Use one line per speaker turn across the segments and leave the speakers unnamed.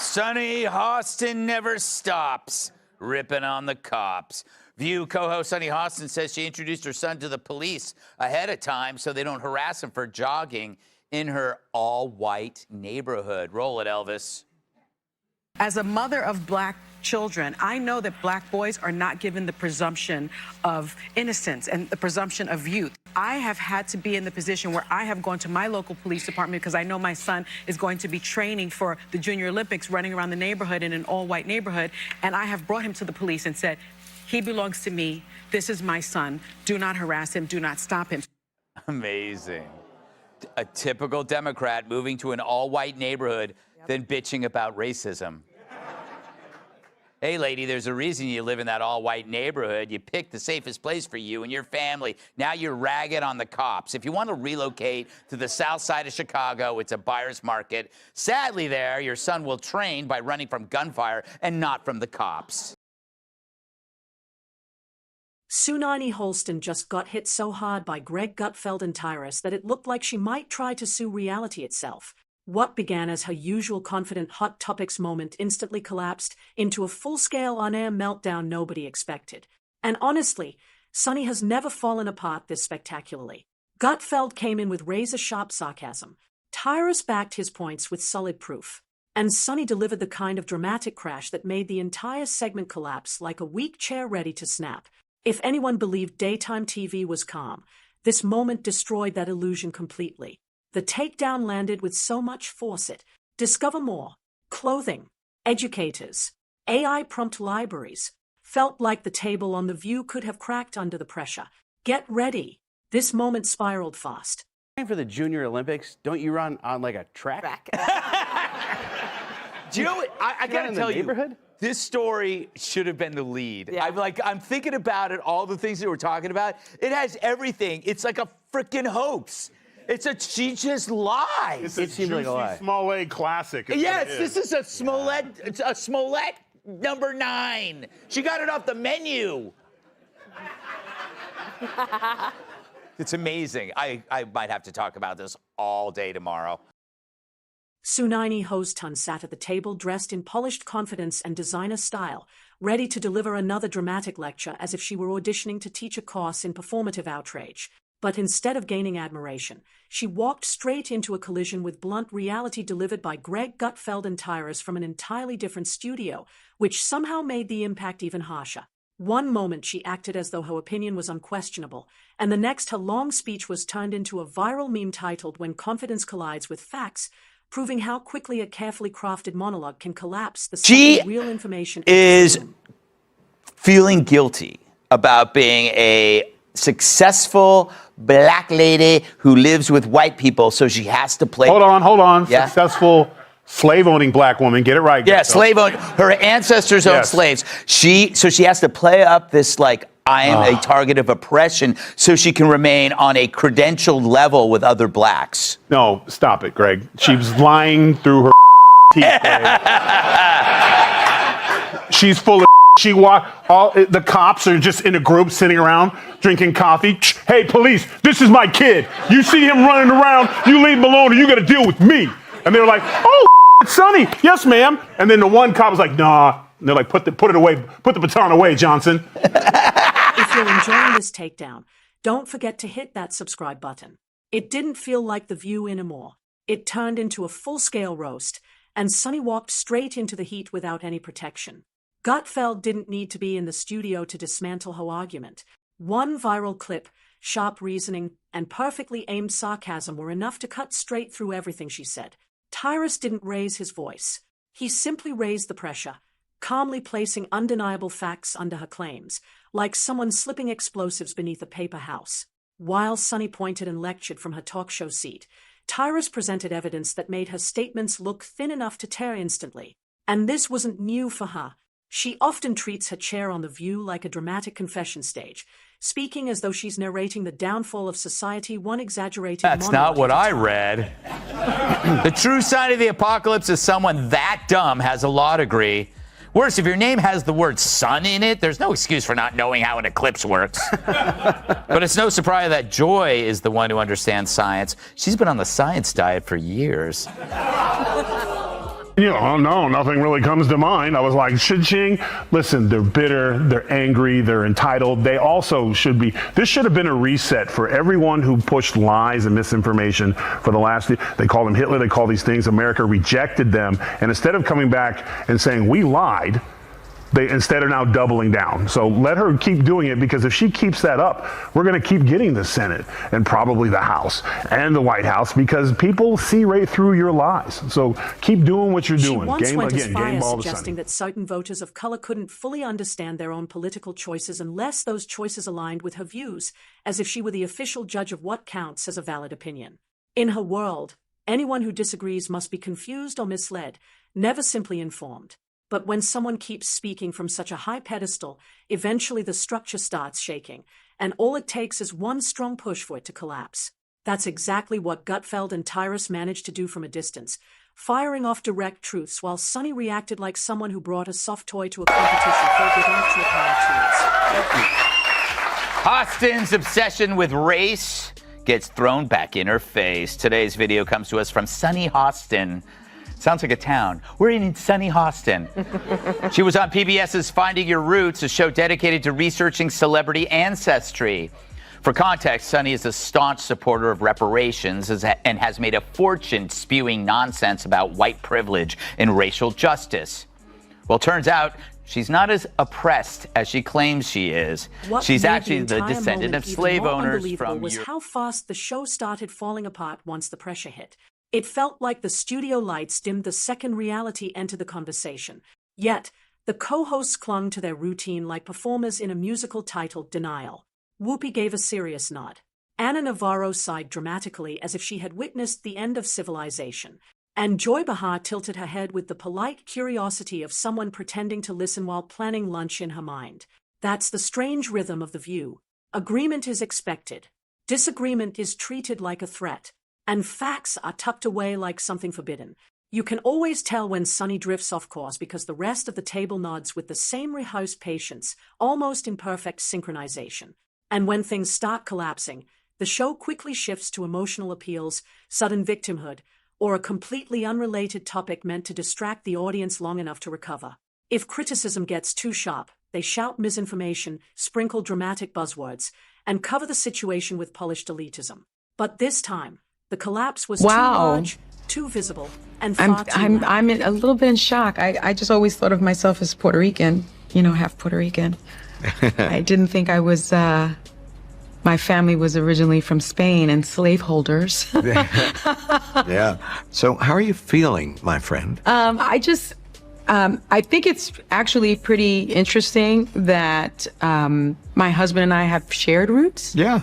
Sunny Hostin never stops ripping on the cops. View co-host Sunny Hostin says she introduced her son to the police ahead of time so they don't harass him for jogging in her all-white neighborhood. Roll it, Elvis.
As a mother of black children, I know that black boys are not given the presumption of innocence and the presumption of youth. I have had to be in the position where I have gone to my local police department because I know my son is going to be training for the Junior Olympics, running around the neighborhood in an all-white neighborhood, and I have brought him to the police and said, he belongs to me. This is my son. Do not harass him. Do not stop him.
Amazing. A typical Democrat moving to an all-white neighborhood, then bitching about racism. Hey, lady, there's a reason you live in that all-white neighborhood. You picked the safest place for you and your family. Now you're ragging on the cops. If you want to relocate to the south side of Chicago, it's a buyer's market. Sadly there, your son will train by running from gunfire and not from the cops.
Sunani Hostin just got hit so hard by Greg Gutfeld and Tyrus that it looked like she might try to sue reality itself. What began as her usual confident Hot Topics moment instantly collapsed into a full-scale on-air meltdown nobody expected. And honestly, Sunny has never fallen apart this spectacularly. Gutfeld came in with razor-sharp sarcasm. Tyrus backed his points with solid proof. And Sunny delivered the kind of dramatic crash that made the entire segment collapse like a weak chair ready to snap. If anyone believed daytime TV was calm, this moment destroyed that illusion completely. The takedown landed with so much force. Discover More, clothing, educators, AI prompt libraries. Felt like the table on The View could have cracked under the pressure. Get ready. This moment spiraled fast.
For the Junior Olympics, don't you run on like a track?
Do you know what? I gotta tell you, this story should have been the lead. Yeah. I'm thinking about it, all the things that we're talking about. It has everything. It's like a freaking hoax. She just lies.
It's a juicy Smollett classic.
Yes, this is a Smollett. It's a Smollett number 9. She got it off the menu. It's amazing. I might have to talk about this all day tomorrow.
Sunani Hostin sat at the table dressed in polished confidence and designer style, ready to deliver another dramatic lecture as if she were auditioning to teach a course in performative outrage. But instead of gaining admiration, she walked straight into a collision with blunt reality delivered by Greg Gutfeld and Tyrus from an entirely different studio, which somehow made the impact even harsher. One moment she acted as though her opinion was unquestionable, and the next her long speech was turned into a viral meme titled "When Confidence Collides with Facts," proving how quickly a carefully crafted monologue can collapse the second real information
is feeling guilty about being a successful black lady who lives with white people, so she has to play.
Hold on.
Yeah?
Successful slave-owning black woman. Get it right.
Yeah, slave-owning. Her ancestors owned slaves. So she has to play up this like I am a target of oppression, so she can remain on a credentialed level with other blacks.
No, stop it, Greg. She was lying through her teeth. She's full of. She walked. The cops are just in a group sitting around drinking coffee. Hey, police! This is my kid. You see him running around? You leave him alone, or you got to deal with me. And they're like, "Oh, it's Sonny. Yes, ma'am." And then the one cop was like, "Nah." And they're like, "Put it away. Put the baton away, Johnson."
If you're enjoying this takedown, don't forget to hit that subscribe button. It didn't feel like The View anymore. It turned into a full-scale roast, and Sonny walked straight into the heat without any protection. Gutfeld didn't need to be in the studio to dismantle her argument. One viral clip, sharp reasoning, and perfectly aimed sarcasm were enough to cut straight through everything she said. Tyrus didn't raise his voice. He simply raised the pressure, calmly placing undeniable facts under her claims, like someone slipping explosives beneath a paper house. While Sunny pointed and lectured from her talk show seat, Tyrus presented evidence that made her statements look thin enough to tear instantly. And this wasn't new for her. She often treats her chair on The View like a dramatic confession stage, speaking as though she's narrating the downfall of society one exaggerated monologue.
That's not what I read. The true sign of the apocalypse is someone that dumb has a law degree. Worse, if your name has the word sun in it, there's no excuse for not knowing how an eclipse works. But it's no surprise that Joy is the one who understands science. She's been on the science diet for years.
Oh no, nothing really comes to mind. I was like, ching. Listen, they're bitter, they're angry, they're entitled. They also should be. This should have been a reset for everyone who pushed lies and misinformation for the last. They called him Hitler. They call these things. America rejected them, and instead of coming back and saying we lied, they instead are now doubling down. So let her keep doing it, because if she keeps that up, we're going to keep getting the Senate and probably the House and the White House, because people see right through your lies. So keep doing what you're doing.
She once went as far as
ball to
suggesting
Sunny.
that certain voters of color couldn't fully understand their own political choices unless those choices aligned with her views, as if she were the official judge of what counts as a valid opinion. In her world, anyone who disagrees must be confused or misled, never simply informed. But when someone keeps speaking from such a high pedestal, eventually the structure starts shaking, and all it takes is one strong push for it to collapse. That's exactly what Gutfeld and Tyrus managed to do from a distance, firing off direct truths while Sunny reacted like someone who brought a soft toy to a competition filled with actual power tools.
Hostin's obsession with race gets thrown back in her face. Today's video comes to us from sunny Hostin. Sounds like a town. We're in sunny Hostin. She was on PBS's Finding Your Roots, a show dedicated to researching celebrity ancestry. For context, Sunny is a staunch supporter of reparations and has made a fortune spewing nonsense about white privilege and racial justice. Well, turns out she's not as oppressed as she claims she is. She's actually the descendant of slave owners from
was how fast the show started falling apart once the pressure hit. It felt like the studio lights dimmed the second reality entered the conversation. Yet, the co-hosts clung to their routine like performers in a musical titled Denial. Whoopi gave a serious nod. Anna Navarro sighed dramatically as if she had witnessed the end of civilization. And Joy Behar tilted her head with the polite curiosity of someone pretending to listen while planning lunch in her mind. That's the strange rhythm of The View. Agreement is expected. Disagreement is treated like a threat. And facts are tucked away like something forbidden. You can always tell when Sunny drifts off course because the rest of the table nods with the same rehearsed patience, almost in perfect synchronization. And when things start collapsing, the show quickly shifts to emotional appeals, sudden victimhood, or a completely unrelated topic meant to distract the audience long enough to recover. If criticism gets too sharp, they shout misinformation, sprinkle dramatic buzzwords, and cover the situation with polished elitism. But this time, the collapse was too large, too visible, and far too loud.
I'm a little bit in shock. I just always thought of myself as Puerto Rican, half Puerto Rican. I didn't think I was, my family was originally from Spain and slaveholders.
Yeah. So how are you feeling, my friend?
I think it's actually pretty interesting that my husband and I have shared roots.
Yeah.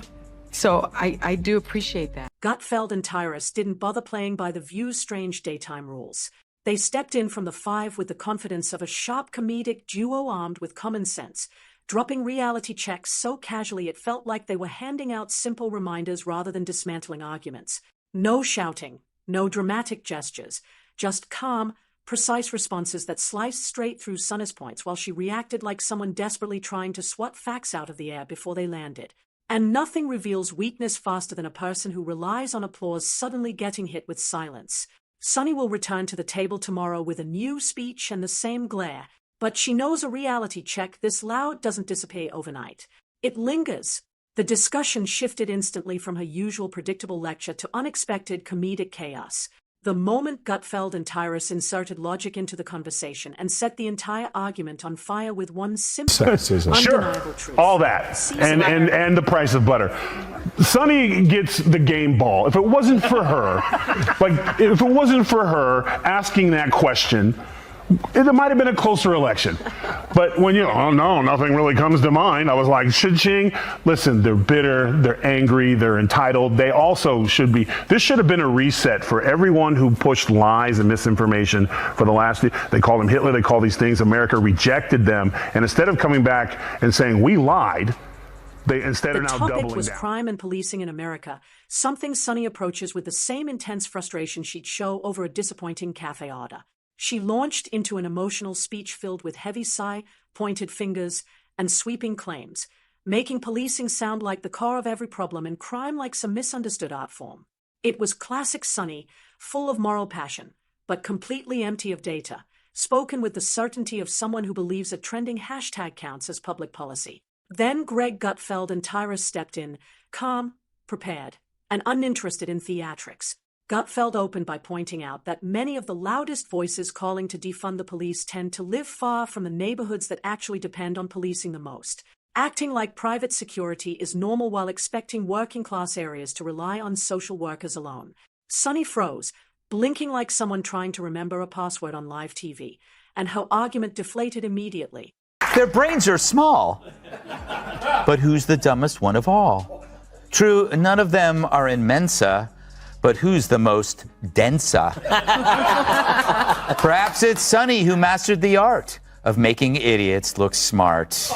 So I do appreciate that.
Gutfeld and Tyrus didn't bother playing by The View's strange daytime rules. They stepped in from the five with the confidence of a sharp comedic duo armed with common sense, dropping reality checks so casually it felt like they were handing out simple reminders rather than dismantling arguments. No shouting, no dramatic gestures, just calm, precise responses that sliced straight through Sunny's points while she reacted like someone desperately trying to swat facts out of the air before they landed. And nothing reveals weakness faster than a person who relies on applause suddenly getting hit with silence. Sunny will return to the table tomorrow with a new speech and the same glare, but she knows a reality check this loud doesn't disappear overnight. It lingers. The discussion shifted instantly from her usual predictable lecture to unexpected comedic chaos. The moment Gutfeld and Tyrus inserted logic into the conversation and set the entire argument on fire with one simple, undeniable truth.
All that. And the price of butter. Sunny gets the game ball. If it wasn't for her, asking that question, it might have been a closer election. But when oh no, nothing really comes to mind. I was like, ching. Listen, they're bitter, they're angry, they're entitled. They also should be. This should have been a reset for everyone who pushed lies and misinformation for the last. They call him Hitler. They call these things. America rejected them, and instead of coming back and saying we lied, they instead are now doubling down.
The topic was crime and policing in America, something Sunny approaches with the same intense frustration she'd show over a disappointing cafe order. She launched into an emotional speech filled with heavy sigh, pointed fingers, and sweeping claims, making policing sound like the core of every problem and crime like some misunderstood art form. It was classic Sunny, full of moral passion, but completely empty of data, spoken with the certainty of someone who believes a trending hashtag counts as public policy. Then Greg Gutfeld and Tyrus stepped in, calm, prepared, and uninterested in theatrics. Gutfeld opened by pointing out that many of the loudest voices calling to defund the police tend to live far from the neighborhoods that actually depend on policing the most. Acting like private security is normal while expecting working-class areas to rely on social workers alone. Sonny froze, blinking like someone trying to remember a password on live TV, and her argument deflated immediately.
Their brains are small. But who's the dumbest one of all? True, none of them are in Mensa, but who's the most densa? Perhaps it's Sonny who mastered the art of making idiots look smart.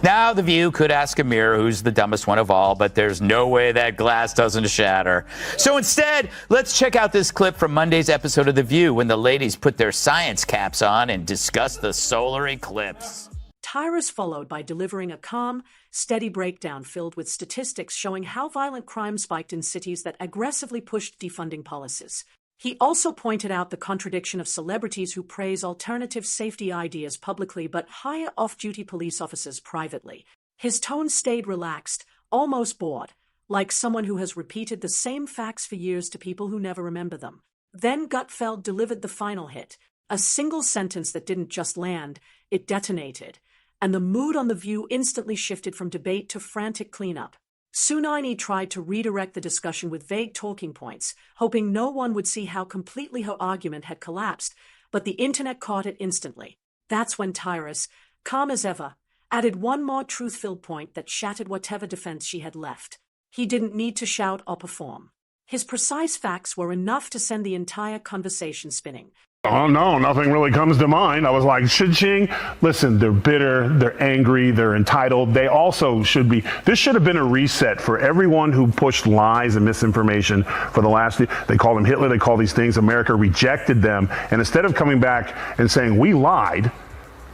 Now, The View could ask a mirror who's the dumbest one of all, but there's no way that glass doesn't shatter. So instead, let's check out this clip from Monday's episode of The View when the ladies put their science caps on and discuss the solar eclipse.
Tyrus followed by delivering a calm, steady breakdown filled with statistics showing how violent crime spiked in cities that aggressively pushed defunding policies. He also pointed out the contradiction of celebrities who praise alternative safety ideas publicly but hire off-duty police officers privately. His tone stayed relaxed, almost bored, like someone who has repeated the same facts for years to people who never remember them. Then Gutfeld delivered the final hit, a single sentence that didn't just land, it detonated. And the mood on The View instantly shifted from debate to frantic cleanup. Sunini tried to redirect the discussion with vague talking points, hoping no one would see how completely her argument had collapsed, but the internet caught it instantly. That's when Tyrus, calm as ever, added one more truth-filled point that shattered whatever defense she had left. He didn't need to shout or perform. His precise facts were enough to send the entire conversation spinning.
Oh, no, nothing really comes to mind. I was like, shit-ching. Listen, they're bitter, they're angry, they're entitled. They also should be. This should have been a reset for everyone who pushed lies and misinformation for the last. They called him Hitler, they call these things. America rejected them. And instead of coming back and saying, we lied,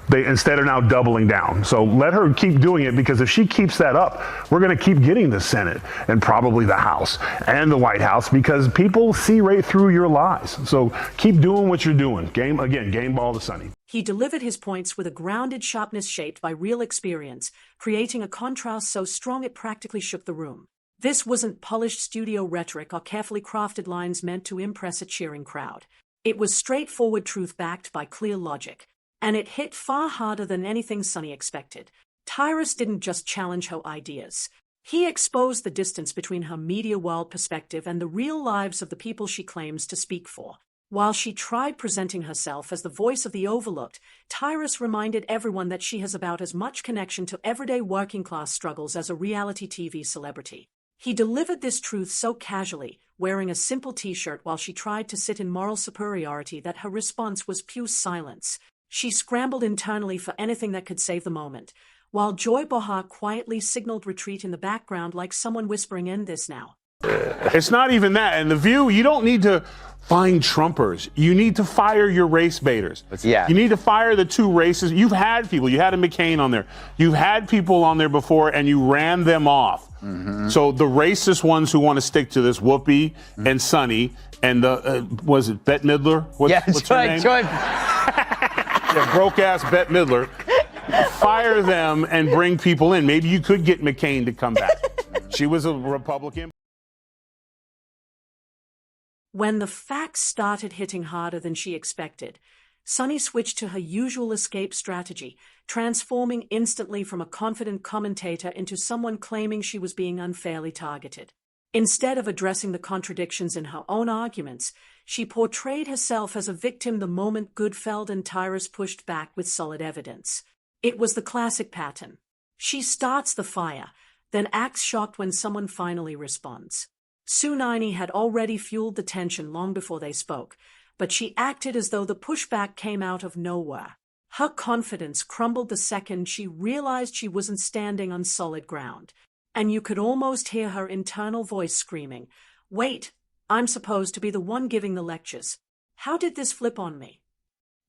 they instead are now doubling down. So let her keep doing it, because if she keeps that up, we're going to keep getting the Senate and probably the House and the White House, because people see right through your lies. So keep doing what you're doing. Game ball to Sonny.
He delivered his points with a grounded sharpness shaped by real experience, creating a contrast so strong it practically shook the room. This wasn't polished studio rhetoric or carefully crafted lines meant to impress a cheering crowd. It was straightforward truth backed by clear logic. And it hit far harder than anything Sonny expected. Tyrus didn't just challenge her ideas. He exposed the distance between her media world perspective and the real lives of the people she claims to speak for. While she tried presenting herself as the voice of the overlooked, Tyrus reminded everyone that she has about as much connection to everyday working-class struggles as a reality TV celebrity. He delivered this truth so casually, wearing a simple t-shirt while she tried to sit in moral superiority, that her response was pure silence. She scrambled internally for anything that could save the moment, while Joy Behar quietly signaled retreat in the background like someone whispering, "End this now."
It's not even that. In The View, you don't need to find Trumpers. You need to fire your race baiters.
Yeah.
You need to fire the two races. You've had people. You had a McCain on there. You've had people on there before, and you ran them off. Mm-hmm. So the racist ones who want to stick to this, Whoopi and Sonny, and the, was it Bette Midler? What's her name? Yeah, broke-ass Bette Midler. Fire them and bring people in. Maybe you could get McCain to come back. She was a Republican.
When the facts started hitting harder than she expected, Sonny switched to her usual escape strategy, transforming instantly from a confident commentator into someone claiming she was being unfairly targeted. Instead of addressing the contradictions in her own arguments, she portrayed herself as a victim the moment Gutfeld and Tyrus pushed back with solid evidence. It was the classic pattern. She starts the fire, then acts shocked when someone finally responds. Sunini had already fueled the tension long before they spoke, but she acted as though the pushback came out of nowhere. Her confidence crumbled the second she realized she wasn't standing on solid ground, and you could almost hear her internal voice screaming, "Wait, I'm supposed to be the one giving the lectures. How did this flip on me?"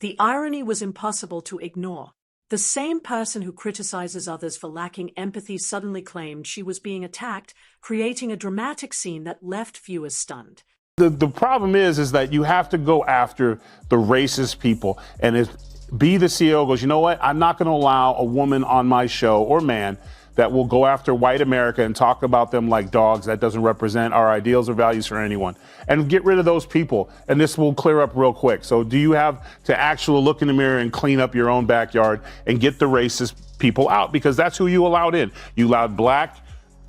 The irony was impossible to ignore. The same person who criticizes others for lacking empathy suddenly claimed she was being attacked, creating a dramatic scene that left viewers stunned.
The problem is that you have to go after the racist people. And if be the CEO goes, you know what? I'm not going to allow a woman on my show or man that will go after white America and talk about them like dogs. That doesn't represent our ideals or values for anyone. And get rid of those people. And this will clear up real quick. So do you have to actually look in the mirror and clean up your own backyard and get the racist people out? Because that's who you allowed in. You allowed black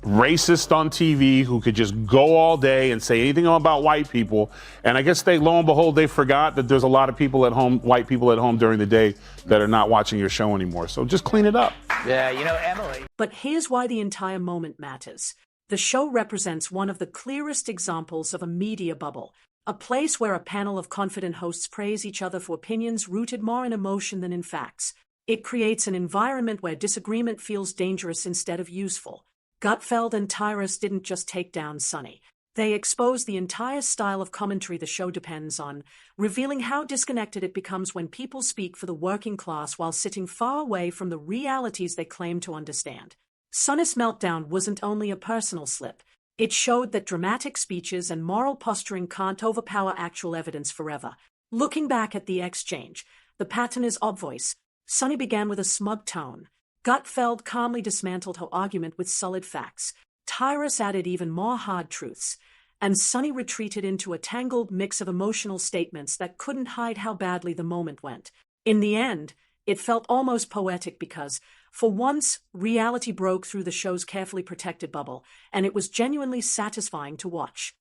racist on TV who could just go all day and say anything about white people. And I guess lo and behold, they forgot that there's a lot of people at home, white people at home during the day that are not watching your show anymore. So just clean it up.
Yeah, you know, Emily.
But here's why the entire moment matters. The show represents one of the clearest examples of a media bubble, a place where a panel of confident hosts praise each other for opinions rooted more in emotion than in facts. It creates an environment where disagreement feels dangerous instead of useful. Gutfeld and Tyrus didn't just take down Sonny. They exposed the entire style of commentary the show depends on, revealing how disconnected it becomes when people speak for the working class while sitting far away from the realities they claim to understand. Sonny's meltdown wasn't only a personal slip. It showed that dramatic speeches and moral posturing can't overpower actual evidence forever. Looking back at the exchange, the pattern is obvious. Sonny began with a smug tone. Gutfeld calmly dismantled her argument with solid facts. Tyrus added even more hard truths. And Sonny retreated into a tangled mix of emotional statements that couldn't hide how badly the moment went. In the end, it felt almost poetic because, for once, reality broke through the show's carefully protected bubble, and it was genuinely satisfying to watch.